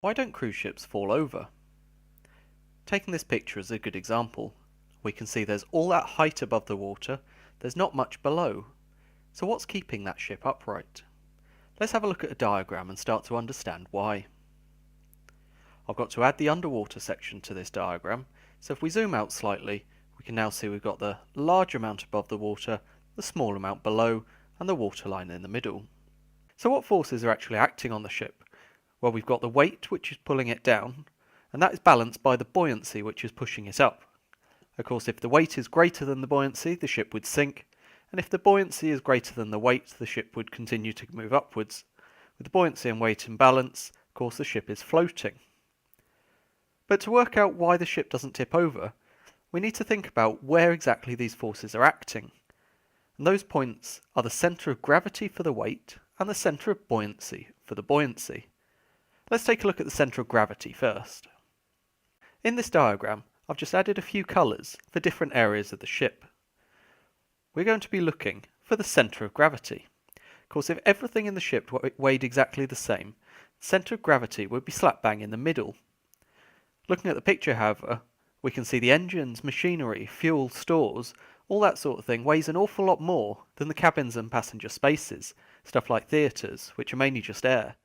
Why don't cruise ships fall over? Taking this picture as a good example, we can see there's all that height above the water, there's not much below. So what's keeping that ship upright? Let's have a look at a diagram and start to understand why. I've got to add the underwater section to this diagram, so if we zoom out slightly, we can now see we've got the large amount above the water, the small amount below, and the waterline in the middle. So what forces are actually acting on the ship? Well, we've got the weight, which is pulling it down, and that is balanced by the buoyancy, which is pushing it up. Of course, if the weight is greater than the buoyancy, the ship would sink, and if the buoyancy is greater than the weight, the ship would continue to move upwards. With the buoyancy and weight in balance, of course, the ship is floating. But to work out why the ship doesn't tip over, we need to think about where exactly these forces are acting. And those points are the centre of gravity for the weight and the centre of buoyancy for the buoyancy. Let's take a look at the centre of gravity first. In this diagram, I've just added a few colours for different areas of the ship. We're going to be looking for the centre of gravity. Of course, if everything in the ship weighed exactly the same, the centre of gravity would be slap bang in the middle. Looking at the picture, however, we can see the engines, machinery, fuel, stores, all that sort of thing weighs an awful lot more than the cabins and passenger spaces, stuff like theatres, which are mainly just air.